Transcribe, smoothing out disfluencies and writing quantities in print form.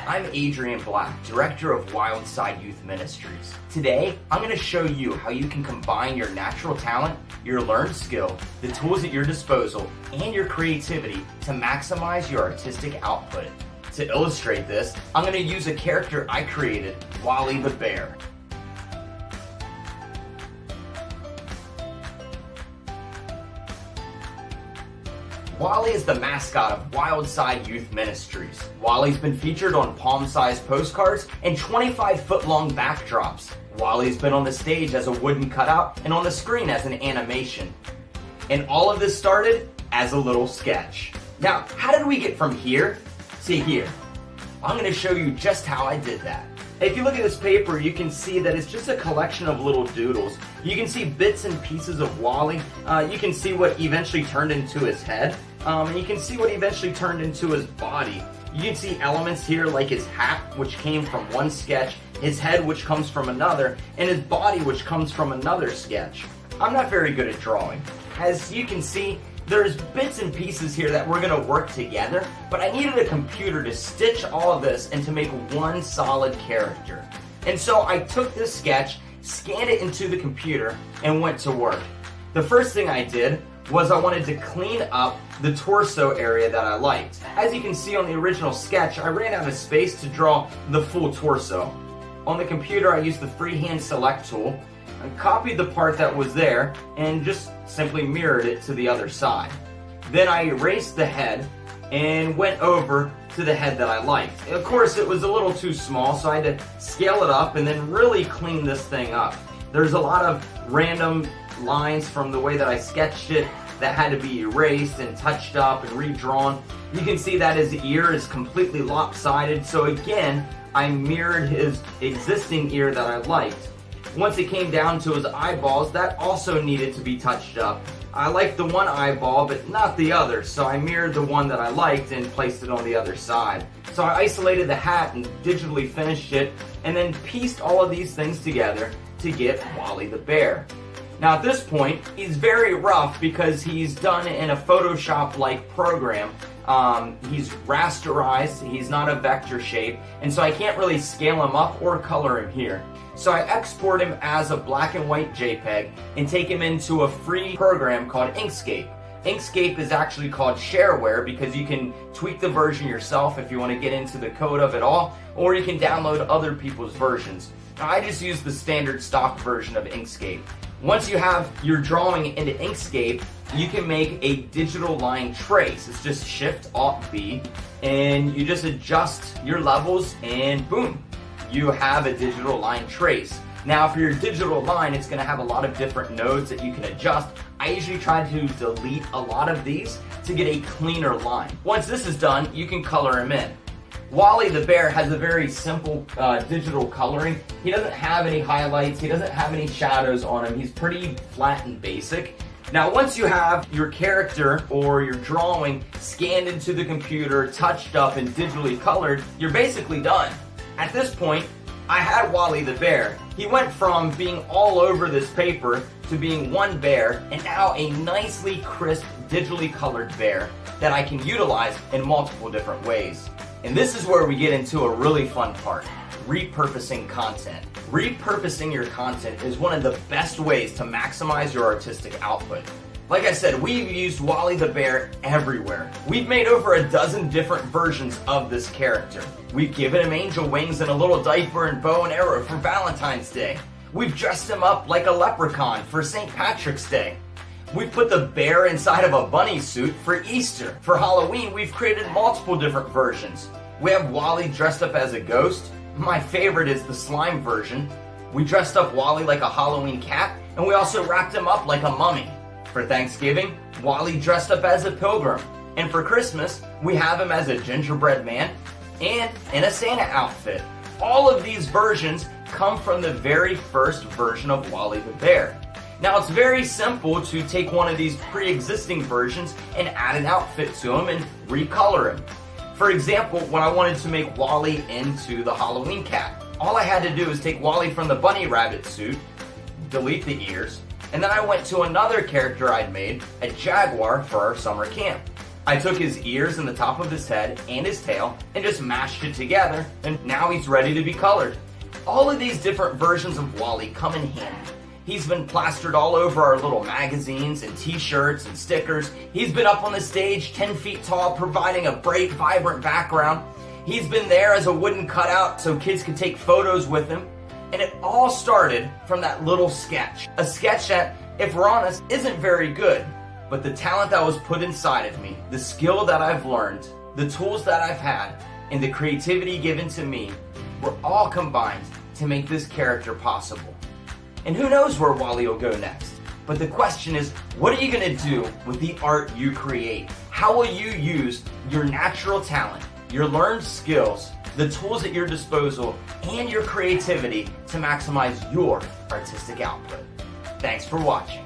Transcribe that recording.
I'm Adrian Black, Director of Wildside Youth Ministries. Today, I'm going to show you how you can combine your natural talent, your learned skill, the tools at your disposal, and your creativity to maximize your artistic output. To illustrate this, I'm going to use a character I created, Wally the Bear. Wally is the mascot of Wildside Youth Ministries. Wally's been featured on palm-sized postcards and 25-foot-long backdrops. Wally's been on the stage as a wooden cutout and on the screen as an animation. And all of this started as a little sketch. Now, how did we get from here to here? I'm going to show you just how I did that. If you look at this paper, you can see that it's just a collection of little doodles. You can see bits and pieces of Wally. You can see what eventually turned into his head. And you can see what eventually turned into his body. You can see elements here like his hat, which came from one sketch, his head, which comes from another, and his body, which comes from another sketch. I'm not very good at drawing. As you can see, there's bits and pieces here that we're going to work together, but I needed a computer to stitch all of this and to make one solid character. And so I took this sketch, scanned it into the computer, and went to work. The first thing I did was I wanted to clean up the torso area that I liked. As you can see on the original sketch, I ran out of space to draw the full torso. On the computer, I used the freehand select tool, and copied the part that was there and just simply mirrored it to the other side. Then I erased the head and went over to the head that I liked. Of course, it was a little too small, so I had to scale it up and then really clean this thing up. There's a lot of random lines from the way that I sketched it that had to be erased and touched up and redrawn. You can see that his ear is completely lopsided, so again, I mirrored his existing ear that I liked. Once it came down to his eyeballs, that also needed to be touched up. I liked the one eyeball, but not the other, so I mirrored the one that I liked and placed it on the other side. So I isolated the hat and digitally finished it, and then pieced all of these things together to get Wally the Bear. Now at this point, he's very rough because he's done in a Photoshop-like program. He's rasterized, he's not a vector shape, and so I can't really scale him up or color him here. So I export him as a black and white JPEG and take him into a free program called Inkscape. Inkscape is actually called shareware because you can tweak the version yourself if you want to get into the code of it all, or you can download other people's versions. Now, I just use the standard stock version of Inkscape. Once you have your drawing into Inkscape, you can make a digital line trace. It's just Shift-Alt-B, and you just adjust your levels, and boom, you have a digital line trace. Now for your digital line, it's going to have a lot of different nodes that you can adjust. I usually try to delete a lot of these to get a cleaner line. Once this is done, you can color him in. Wally the Bear has a very simple digital coloring. He doesn't have any highlights, he doesn't have any shadows on him, he's pretty flat and basic. Now once you have your character or your drawing scanned into the computer, touched up and digitally colored, you're basically done. At this point, I had Wally the Bear. He went from being all over this paper to being one bear, and now a nicely crisp, digitally colored bear that I can utilize in multiple different ways. And this is where we get into a really fun part, repurposing content. Repurposing your content is one of the best ways to maximize your artistic output. Like I said, we've used Wally the Bear everywhere. We've made over a dozen different versions of this character. We've given him angel wings and a little diaper and bow and arrow for Valentine's Day. We've dressed him up like a leprechaun for St. Patrick's Day. We've put the bear inside of a bunny suit for Easter. For Halloween, we've created multiple different versions. We have Wally dressed up as a ghost. My favorite is the slime version. We dressed up Wally like a Halloween cat, and we also wrapped him up like a mummy. For Thanksgiving, Wally dressed up as a pilgrim. And for Christmas, we have him as a gingerbread man and in a Santa outfit. All of these versions come from the very first version of Wally the Bear. Now it's very simple to take one of these pre-existing versions and add an outfit to him and recolor him. For example, when I wanted to make Wally into the Halloween cat, all I had to do is take Wally from the bunny rabbit suit, delete the ears, and then I went to another character I'd made, a jaguar, for our summer camp. I took his ears and the top of his head and his tail and just mashed it together, and now he's ready to be colored. All of these different versions of Wally come in handy. He's been plastered all over our little magazines and t-shirts and stickers. He's been up on the stage 10 feet tall, providing a bright, vibrant background. He's been there as a wooden cutout so kids could take photos with him. And it all started from that little sketch. A sketch that, if we're honest, isn't very good. But the talent that was put inside of me, the skill that I've learned, the tools that I've had, and the creativity given to me were all combined to make this character possible. And who knows where Wally will go next? But the question is, what are you going to do with the art you create? How will you use your natural talent, your learned skills, the tools at your disposal, and your creativity to maximize your artistic output? Thanks for watching.